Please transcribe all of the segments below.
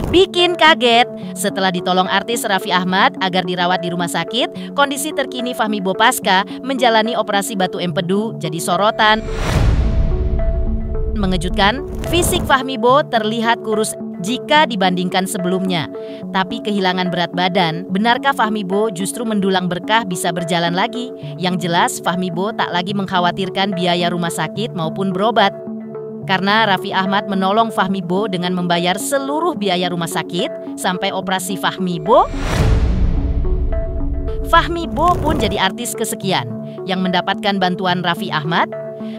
Bikin kaget, setelah ditolong artis Raffi Ahmad agar dirawat di rumah sakit, kondisi terkini Fahmi Bo pasca menjalani operasi batu empedu jadi sorotan. Mengejutkan, fisik Fahmi Bo terlihat kurus jika dibandingkan sebelumnya. Tapi kehilangan berat badan, benarkah Fahmi Bo justru mendulang berkah bisa berjalan lagi? Yang jelas Fahmi Bo tak lagi mengkhawatirkan biaya rumah sakit maupun berobat. Karena Raffi Ahmad menolong Fahmi Bo dengan membayar seluruh biaya rumah sakit sampai operasi Fahmi Bo. Fahmi Bo pun jadi artis kesekian yang mendapatkan bantuan Raffi Ahmad.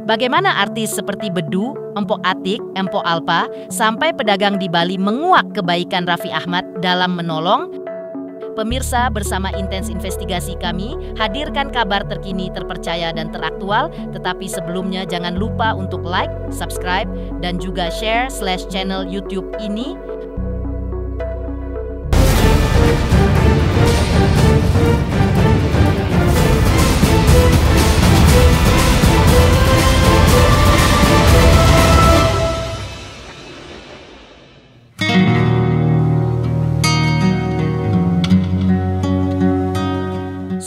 Bagaimana artis seperti Bedu, Empok Atik, Empok Alpa, sampai pedagang di Bali menguak kebaikan Raffi Ahmad dalam menolong? Pemirsa, bersama Intens Investigasi kami hadirkan kabar terkini, terpercaya dan teraktual. Tetapi sebelumnya jangan lupa untuk like, subscribe, dan juga share/channel YouTube ini.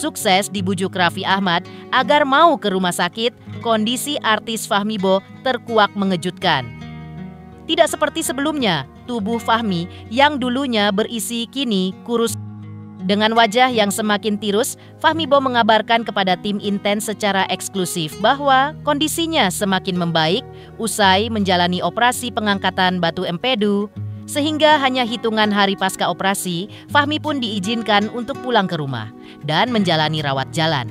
Sukses dibujuk Raffi Ahmad agar mau ke rumah sakit, kondisi artis Fahmi Bo terkuak mengejutkan. Tidak seperti sebelumnya, tubuh Fahmi yang dulunya berisi kini kurus. Dengan wajah yang semakin tirus, Fahmi Bo mengabarkan kepada tim Intens secara eksklusif bahwa kondisinya semakin membaik usai menjalani operasi pengangkatan batu empedu. Sehingga hanya hitungan hari pasca operasi, Fahmi pun diizinkan untuk pulang ke rumah dan menjalani rawat jalan.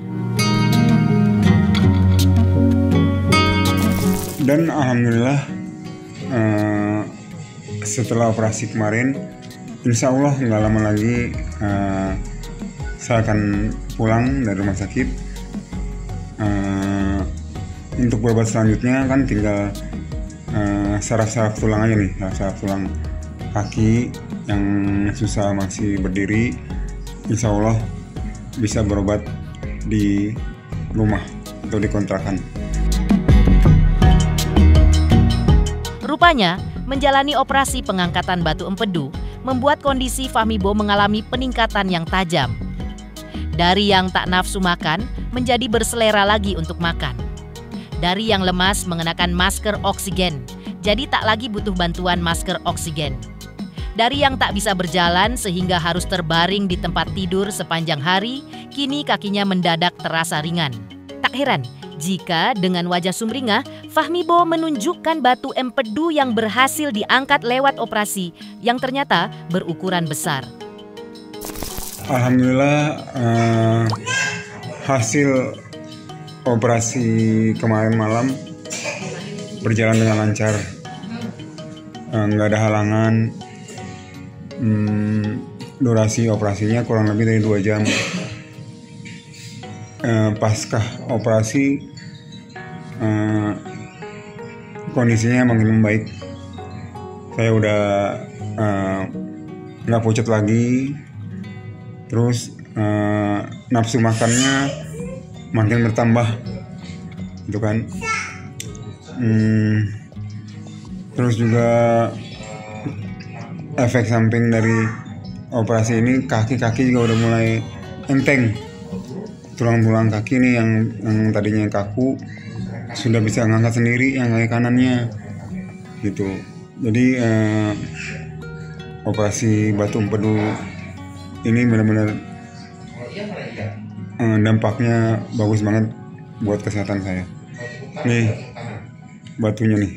Dan alhamdulillah setelah operasi kemarin, insya Allah nggak lama lagi saya akan pulang dari rumah sakit. Untuk berobat selanjutnya kan tinggal saraf-saraf tulang aja nih, saraf tulang kaki yang susah masih berdiri, insya Allah bisa berobat di rumah atau di kontrakan. Rupanya, menjalani operasi pengangkatan batu empedu membuat kondisi Fahmi Bo mengalami peningkatan yang tajam. Dari yang tak nafsu makan, menjadi berselera lagi untuk makan. Dari yang lemas mengenakan masker oksigen, jadi tak lagi butuh bantuan masker oksigen. Dari yang tak bisa berjalan sehingga harus terbaring di tempat tidur sepanjang hari, kini kakinya mendadak terasa ringan. Tak heran jika dengan wajah sumringah, Fahmi Bo menunjukkan batu empedu yang berhasil diangkat lewat operasi yang ternyata berukuran besar. Alhamdulillah hasil operasi kemarin malam berjalan dengan lancar, nggak ada halangan. Durasi operasinya kurang lebih dari 2 jam. Pasca operasi kondisinya makin membaik. Saya udah nggak pucat lagi, terus nafsu makannya makin bertambah, gitu kan. Terus juga efek samping dari operasi ini, kaki-kaki juga udah mulai enteng. Tulang-tulang kaki nih yang tadinya kaku sudah bisa ngangkat sendiri yang kaki kanannya, gitu. Jadi operasi batu empedu ini benar-benar dampaknya bagus banget buat kesehatan saya. Nih batunya nih.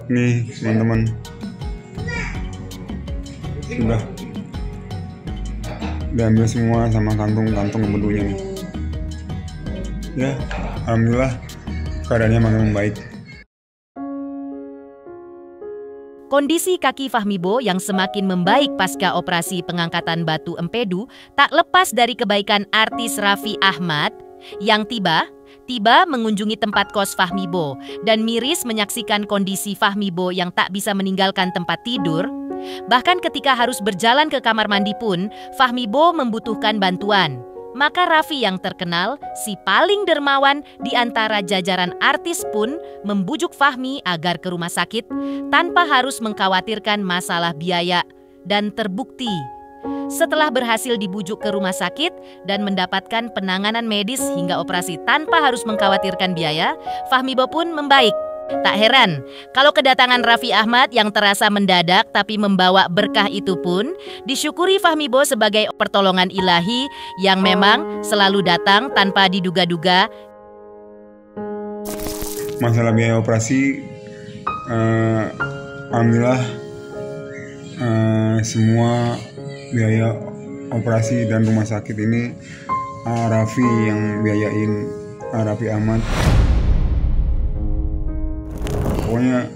Nih teman-teman, sudah diambil semua sama kantung empedunya nih. Ya, alhamdulillah keadaannya makin membaik. Kondisi kaki Fahmi Bo yang semakin membaik pasca operasi pengangkatan batu empedu tak lepas dari kebaikan artis Raffi Ahmad yang tiba mengunjungi tempat kos Fahmi Bo dan miris menyaksikan kondisi Fahmi Bo yang tak bisa meninggalkan tempat tidur. Bahkan ketika harus berjalan ke kamar mandi pun, Fahmi Bo membutuhkan bantuan. Maka Raffi yang terkenal, si paling dermawan di antara jajaran artis pun membujuk Fahmi agar ke rumah sakit tanpa harus mengkhawatirkan masalah biaya. Dan terbukti, setelah berhasil dibujuk ke rumah sakit dan mendapatkan penanganan medis hingga operasi tanpa harus mengkhawatirkan biaya, Fahmi Bo pun membaik. Tak heran kalau kedatangan Raffi Ahmad yang terasa mendadak tapi membawa berkah itu pun disyukuri Fahmi Bo sebagai pertolongan ilahi yang memang selalu datang tanpa diduga-duga. Masalah biaya operasi, alhamdulillah semua biaya operasi dan rumah sakit ini Raffi yang biayain, Raffi Ahmad. Pokoknya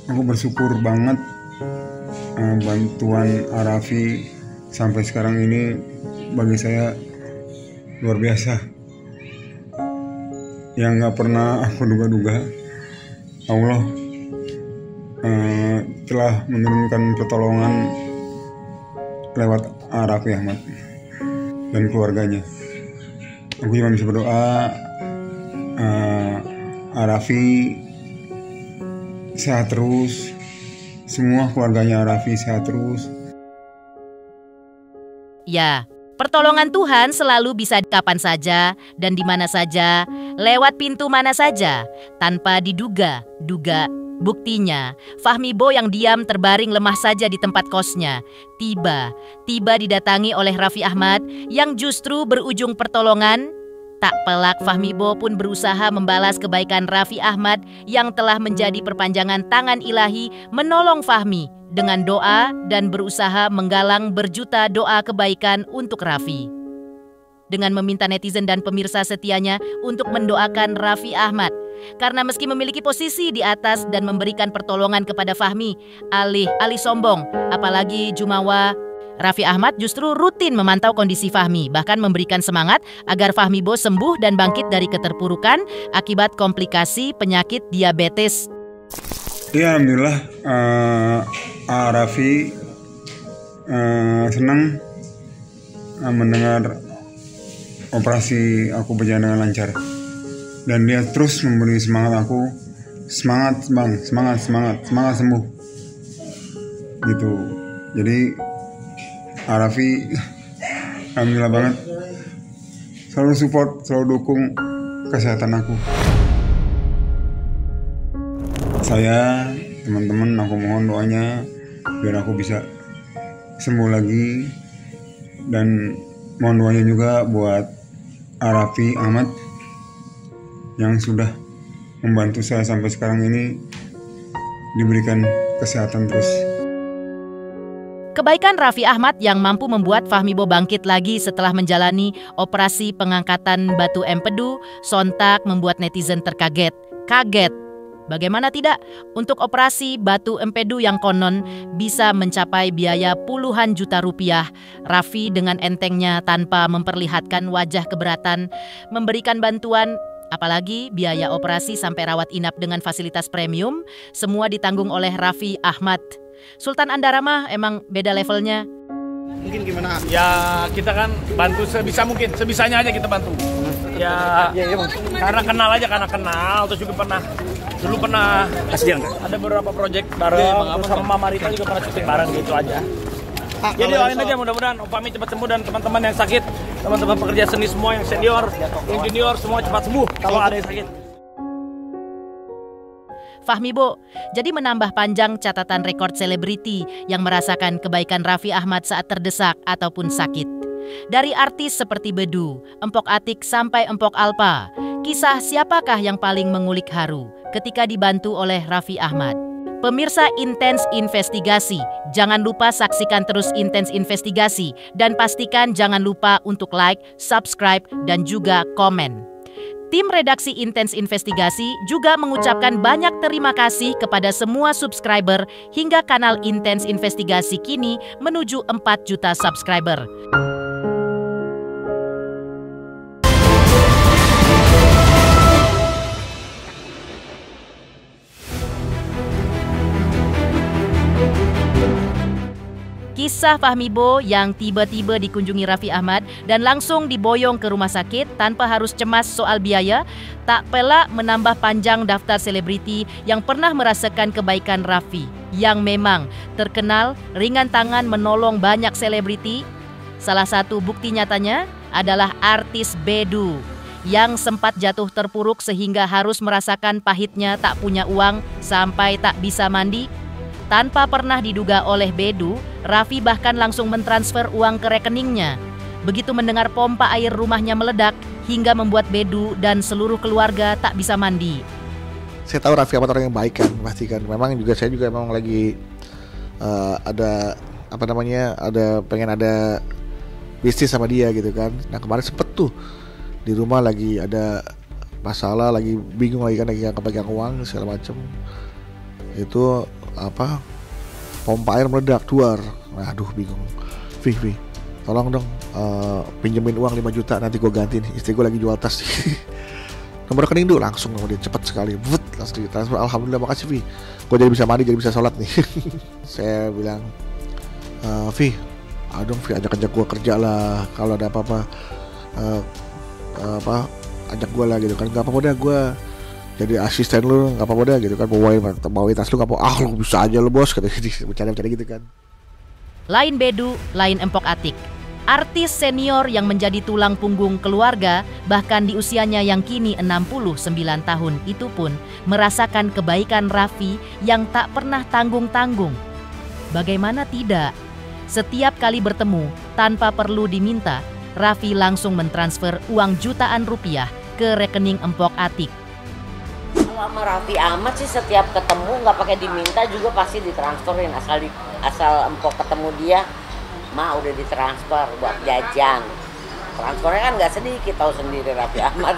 aku bersyukur banget bantuan Raffi sampai sekarang ini bagi saya luar biasa. Yang gak pernah aku duga-duga, Allah telah menurunkan pertolongan lewat Raffi Ahmad dan keluarganya. Aku cuma bisa berdoa Raffi sehat terus, semua keluarganya Raffi sehat terus. Ya, pertolongan Tuhan selalu bisa kapan saja dan di mana saja, lewat pintu mana saja, tanpa diduga-duga. Buktinya, Fahmi Bo yang diam terbaring lemah saja di tempat kosnya, tiba didatangi oleh Raffi Ahmad yang justru berujung pertolongan. Tak pelak Fahmi Bo pun berusaha membalas kebaikan Raffi Ahmad yang telah menjadi perpanjangan tangan ilahi menolong Fahmi dengan doa dan berusaha menggalang berjuta doa kebaikan untuk Raffi. Dengan meminta netizen dan pemirsa setianya untuk mendoakan Raffi Ahmad. Karena meski memiliki posisi di atas dan memberikan pertolongan kepada Fahmi, alih sombong, apalagi jumawa, Raffi Ahmad justru rutin memantau kondisi Fahmi, bahkan memberikan semangat agar Fahmi Bo sembuh dan bangkit dari keterpurukan akibat komplikasi penyakit diabetes. Ya, alhamdulillah Raffi senang mendengar operasi aku berjalan dengan lancar. Dan dia terus memberi semangat aku, semangat sembuh gitu. Jadi Raffi alhamdulillah banget, selalu support, selalu dukung kesehatan aku. Saya, teman-teman, aku mohon doanya biar aku bisa sembuh lagi. Dan mohon doanya juga buat Raffi Ahmad yang sudah membantu saya sampai sekarang ini, diberikan kesehatan terus. Kebaikan Raffi Ahmad yang mampu membuat Fahmi Bo bangkit lagi setelah menjalani operasi pengangkatan batu empedu sontak membuat netizen terkaget. Bagaimana tidak, untuk operasi batu empedu yang konon bisa mencapai biaya puluhan juta rupiah, Raffi dengan entengnya tanpa memperlihatkan wajah keberatan memberikan bantuan. Apalagi biaya operasi sampai rawat inap dengan fasilitas premium, semua ditanggung oleh Raffi Ahmad. Sultan Andara mah emang beda levelnya. Mungkin gimana? Ya kita kan bantu sebisa mungkin, sebisanya aja kita bantu. Ya, karena kenal, terus juga dulu pernah ada beberapa proyek bareng, sama Mama Rita juga pernah syuting bareng gitu aja. Jadi doain aja mudah-mudahan Om Fahmi cepat sembuh dan teman-teman yang sakit, teman-teman pekerja seni semua yang senior, yang junior semua cepat sembuh kalau ada yang sakit. Fahmi Bo jadi menambah panjang catatan rekor selebriti yang merasakan kebaikan Raffi Ahmad saat terdesak ataupun sakit. Dari artis seperti Bedu, Empok Atik sampai Empok Alpa, kisah siapakah yang paling mengulik haru ketika dibantu oleh Raffi Ahmad? Pemirsa Intens Investigasi, jangan lupa saksikan terus Intens Investigasi dan pastikan jangan lupa untuk like, subscribe, dan juga komen. Tim redaksi Intens Investigasi juga mengucapkan banyak terima kasih kepada semua subscriber hingga kanal Intens Investigasi kini menuju 4 juta subscriber. Kisah Fahmi Bo yang tiba-tiba dikunjungi Raffi Ahmad dan langsung diboyong ke rumah sakit tanpa harus cemas soal biaya tak pelak menambah panjang daftar selebriti yang pernah merasakan kebaikan Raffi, yang memang terkenal ringan tangan menolong banyak selebriti. Salah satu bukti nyatanya adalah artis Bedu yang sempat jatuh terpuruk sehingga harus merasakan pahitnya tak punya uang sampai tak bisa mandi. Tanpa pernah diduga oleh Bedu, Raffi bahkan langsung mentransfer uang ke rekeningnya. Begitu mendengar pompa air rumahnya meledak hingga membuat Bedu dan seluruh keluarga tak bisa mandi. Saya tahu Raffi Ahmad orang yang baik kan, pasti kan. Memang juga saya juga memang lagi ada pengen ada bisnis sama dia gitu kan. Nah kemarin sempet tuh di rumah lagi ada masalah, lagi bingung lagi kan, lagi nggak pegang uang segala macem. Itu pompa air meledak keluar. Nah, aduh bingung. Vi, tolong dong pinjemin uang 5 juta, nanti gue ganti nih. Istri gue lagi jual tas. Nomor rekening dulu, langsung nomor dia cepet sekali. Langsung ditransfer. Alhamdulillah, makasih Vi. Gue jadi bisa mandi, jadi bisa sholat nih. Saya bilang, Vi, aduh Vi, ajak gue kerja lah. Kalau ada apa-apa, ajak gue lah gitu kan. Gak apa-apa dah, gue jadi asisten lu, nggak apa-apa dah gitu kan, bawain tas lu, nggak apa-apa, lu bisa aja lu bos, katanya bercanda-bercanda gitu kan. Lain Bedu, lain Empok Atiek. Artis senior yang menjadi tulang punggung keluarga, bahkan di usianya yang kini 69 tahun itu pun merasakan kebaikan Raffi yang tak pernah tanggung-tanggung. Bagaimana tidak? Setiap kali bertemu, tanpa perlu diminta, Raffi langsung mentransfer uang jutaan rupiah ke rekening Empok Atiek. Kalau sama Raffi Ahmad sih setiap ketemu nggak pakai diminta juga pasti ditransferin, asal Empok ketemu dia mah udah ditransfer buat jajan. Transfernya kan nggak sedikit, tahu sendiri Raffi Ahmad.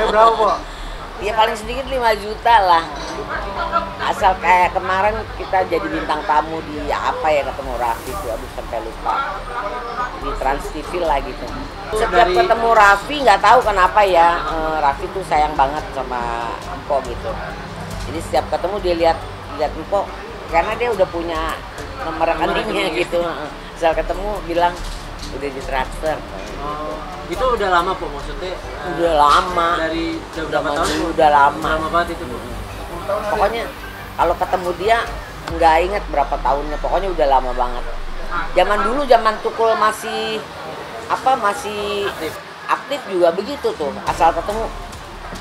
Berapa Pak? Ya paling sedikit 5 juta lah. Asal kayak kemarin kita jadi bintang tamu di ketemu Raffi tuh, aduh sampai lupa. Di Trans TV lah gitu. Setiap ketemu Raffi nggak tahu kenapa ya, Raffi tuh sayang banget sama Empok gitu. Jadi setiap ketemu dia lihat Empok karena dia udah punya nomor rekeningnya gitu. Asal ketemu bilang udah ditransfer. Itu udah lama Po, maksudnya? Udah lama. Dari berapa tahun? Udah lama. Lama banget itu Po. Pokoknya kalau ketemu dia nggak inget berapa tahunnya, pokoknya udah lama banget. Zaman dulu, zaman Tukul masih aktif juga begitu tuh, asal ketemu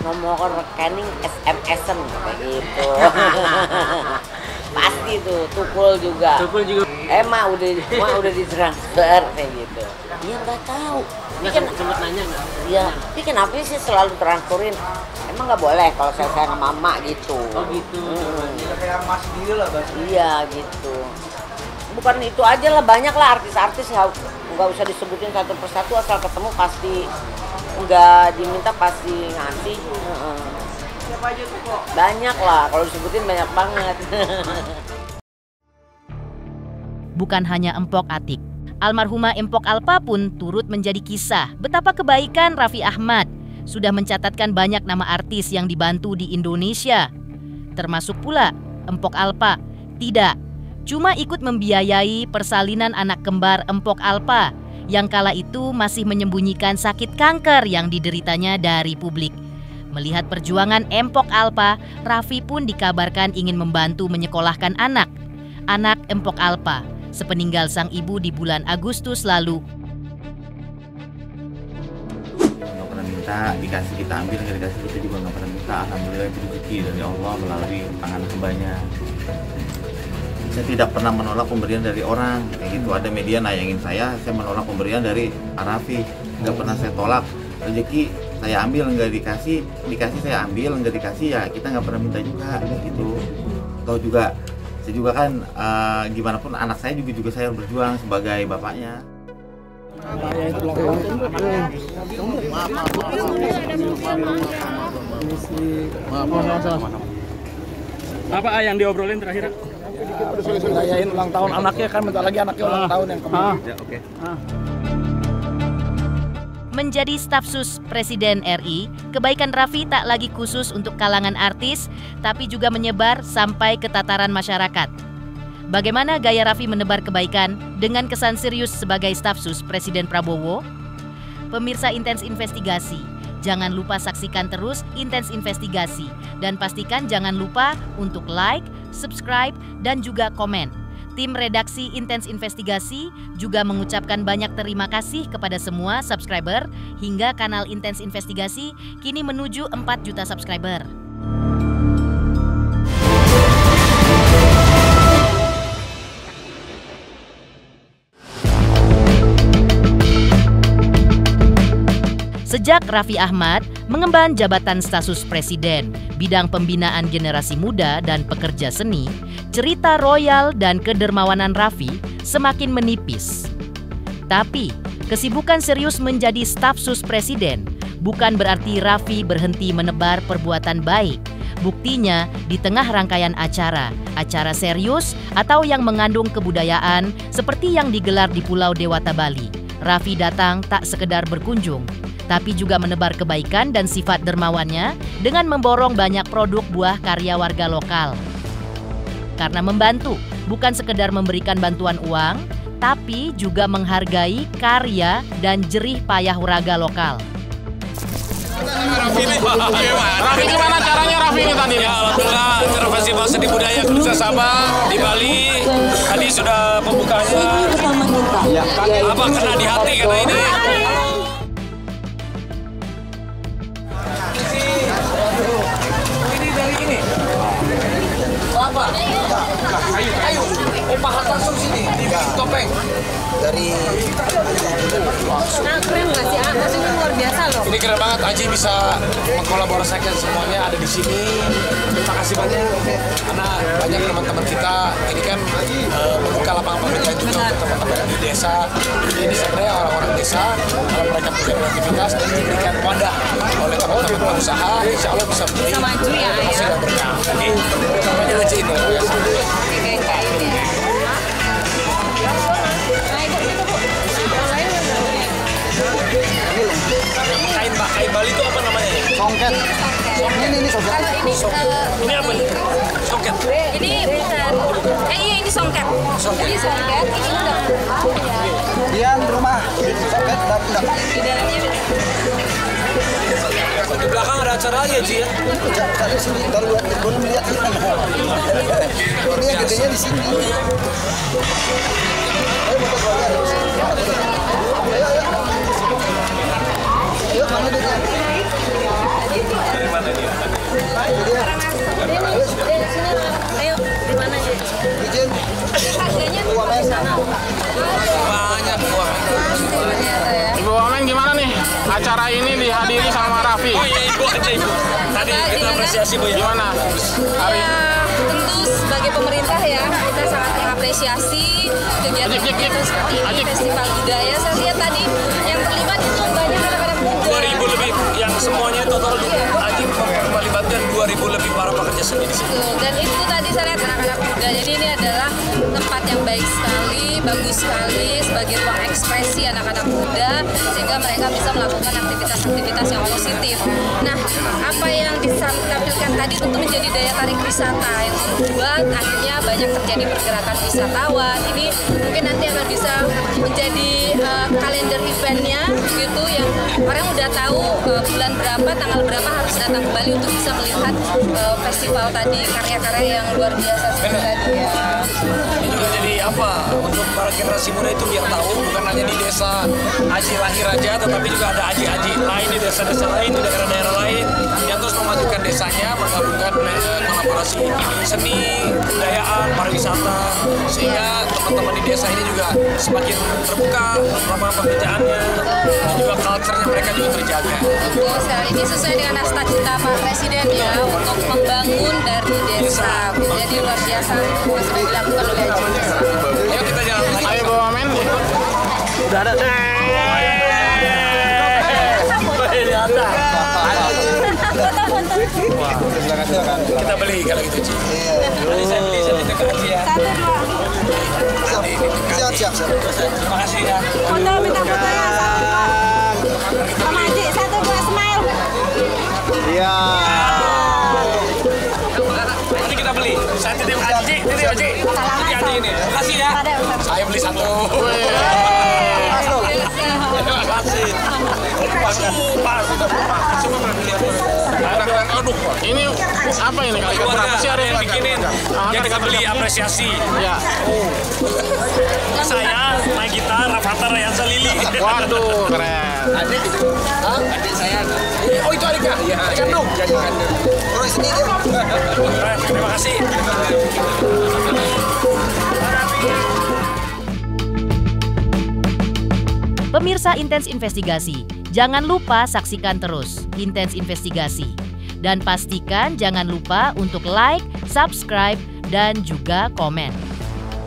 nomor rekening SMS-an kayak gitu. Pasti tuh Tukul juga. Emang udah ditransfer kayak gitu. Iya nggak tahu. Sempat nanya nggak? Iya, tapi kenapa sih selalu transferin? Emang nggak boleh kalau saya sayang sama mama gitu. Oh gitu. Kayak mas sendiri lah bahasa. Iya gitu. Bukan itu aja lah, banyak lah artis-artis, nggak usah disebutin satu persatu, asal ketemu pasti nggak diminta pasti ngasih. Siapa aja tuh kok? Banyak lah, kalau disebutin banyak banget. Bukan hanya Empok Atiek, almarhumah Empok Alpa pun turut menjadi kisah betapa kebaikan Raffi Ahmad sudah mencatatkan banyak nama artis yang dibantu di Indonesia. Termasuk pula Empok Alpa. Tidak, cuma ikut membiayai persalinan anak kembar Empok Alpa yang kala itu masih menyembunyikan sakit kanker yang dideritanya dari publik. Melihat perjuangan Empok Alpa, Raffi pun dikabarkan ingin membantu menyekolahkan anak Empok Alpa sepeninggal sang ibu di bulan Agustus lalu. Nggak pernah minta, dikasih kita ambil, nggak dikasih kita juga nggak pernah minta. Alhamdulillah itu rezeki dari Allah melalui tangan hambanya. Saya tidak pernah menolak pemberian dari orang kayak gitu. Ada media nayangin saya menolak pemberian dari Raffi. Nggak pernah saya tolak. Rezeki saya ambil, nggak dikasih saya ambil, nggak dikasih ya kita nggak pernah minta juga gitu. Atau juga saya juga kan gimana pun anak saya juga saya berjuang sebagai bapaknya. Apa yang diobrolin terakhir? Rayain ulang tahun anaknya, kan bentar lagi anaknya ulang tahun yang kemarin. Ya, oke. Menjadi staf sus Presiden RI, kebaikan Raffi tak lagi khusus untuk kalangan artis, tapi juga menyebar sampai ke tataran masyarakat. Bagaimana gaya Raffi menebar kebaikan dengan kesan serius sebagai staf sus Presiden Prabowo? Pemirsa Intens Investigasi, jangan lupa saksikan terus Intens Investigasi dan pastikan jangan lupa untuk like, subscribe, dan juga komen. Tim redaksi Intens Investigasi juga mengucapkan banyak terima kasih kepada semua subscriber hingga kanal Intens Investigasi kini menuju 4 juta subscriber. Sejak Raffi Ahmad mengemban jabatan staf presiden, bidang pembinaan generasi muda dan pekerja seni, cerita royal dan kedermawanan Raffi semakin menipis. Tapi, kesibukan serius menjadi staf sus presiden bukan berarti Raffi berhenti menebar perbuatan baik. Buktinya, di tengah rangkaian acara serius atau yang mengandung kebudayaan seperti yang digelar di Pulau Dewata Bali, Raffi datang tak sekedar berkunjung, tapi juga menebar kebaikan dan sifat dermawannya dengan memborong banyak produk buah karya warga lokal. Karena membantu, bukan sekedar memberikan bantuan uang, tapi juga menghargai karya dan jerih payah warga lokal. Raffi gimana caranya Raffi ini tadi? Ya alhamdulillah acara festival seni budaya kerjasama di Bali tadi sudah pembukaannya. Apa kena di hati karena ini? Ayo, pahat langsung sini di topeng dari. Nah, keren nggak sih? Maksudnya luar biasa loh. Ini keren banget, Aji bisa mengkolaborasikan semuanya ada di sini. Terima kasih banyak karena banyak teman-teman kita ini kan membuka lapangan pekerjaan juga untuk teman-teman di desa. Ini sebenarnya orang-orang desa kalau mereka punya kreativitas dan diberikan wadah oleh teman-teman pengusaha, insya Allah bisa maju ya. Hasil yang berkah. Jadi namanya Aji ini. Kain Bali itu apa namanya? Songket. Ini songket. Ini apa nih? Songket. Ini bukan. Iya ini songket. Ini songket. Ini udah. Yang rumah songket dan udah. Di dalamnya Di belakang ada acara lagi ya, Ci ya? Tadi sini baru melihat di sana. Ini gedenya di sini. Ayo motor keluarga ada di sini. Ayo mana dia? Dari mana dia? Ayo, di mana aja? Izin. Harganya di sana. Banyak uang. Ibu Wamen gimana nih? Acara ini dihadiri sama Raffi. Oh iya Ibu aja Ibu. Tadi kita apresiasi Bu ya. Gimana? Hari Ya, tentu sebagai pemerintah ya, kita sangat mengapresiasi kegiatan kita seperti ini, festival budaya. Saya lihat tadi yang terlibat itu banyak anak-anak muda. 2.000 lebih yang semuanya total Aji melibatkan 2.000 lebih para pekerja seni di sini. Dan itu tadi saya lihat anak-anak muda. Jadi ini adalah tempat yang baik sekali, bagus sekali sebagai ruang ekspresi anak-anak muda sehingga mereka bisa melakukan aktivitas-aktivitas yang positif. Nah, apa yang ditampilkan tadi tentu menjadi daya tarik wisata yang membuat akhirnya banyak terjadi pergerakan wisatawan. Ini mungkin nanti akan bisa menjadi kalender eventnya gitu yang orang udah tahu bulan berapa, tanggal berapa harus datang ke Bali untuk bisa melihat festival tadi, karya-karya yang luar biasa seperti tadi ya. Ini juga jadi apa? Untuk para generasi muda itu biar tahu bukan hanya di desa Aji lahir aja, tetapi juga ada Aji-Aji lain di desa-desa lain, di daerah-daerah lain yang terus memajukan desanya, menggabungkan kolaborasi seni, kebudayaan, pariwisata, sehingga teman-teman di desa ini juga semakin terbuka lapangan pekerjaannya dan juga culture-nya mereka juga terjaga. Betul sekali, ini sesuai dengan cita-cita Pak Presiden ya untuk membangun dari desa. Jadi luar biasa yang sudah dilakukan oleh Aji. Ayo kita jalan lagi. Ayo Bu Wamen. Udah ada. Kita beli kalau gitu Ci. Nanti saya beli satu ke Aji ya. Siap. Terima kasih ya. Foto, minta foto ya sama Aji, satu dua smile. Iya. Nanti kita beli. Saya titip Aji, Aji ini. Ini apa ini karikatur apa sih hari ini? Bikinin. Yang kita beli apresiasi. Ya. Saya main gitar, Rafathar Rayhansa Lili. Waduh, keren. Adik itu? Adik saya. Oh itu adik ya? Kandung. Jadi kandung. Oh sendiri. Keren, terima kasih. Pemirsa Intens Investigasi, jangan lupa saksikan terus Intens Investigasi. Dan pastikan jangan lupa untuk like, subscribe, dan juga komen.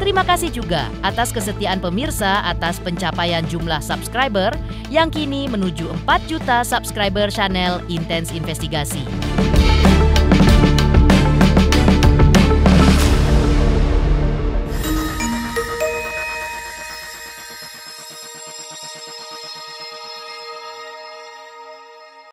Terima kasih juga atas kesetiaan pemirsa atas pencapaian jumlah subscriber yang kini menuju 4 juta subscriber channel Intens Investigasi.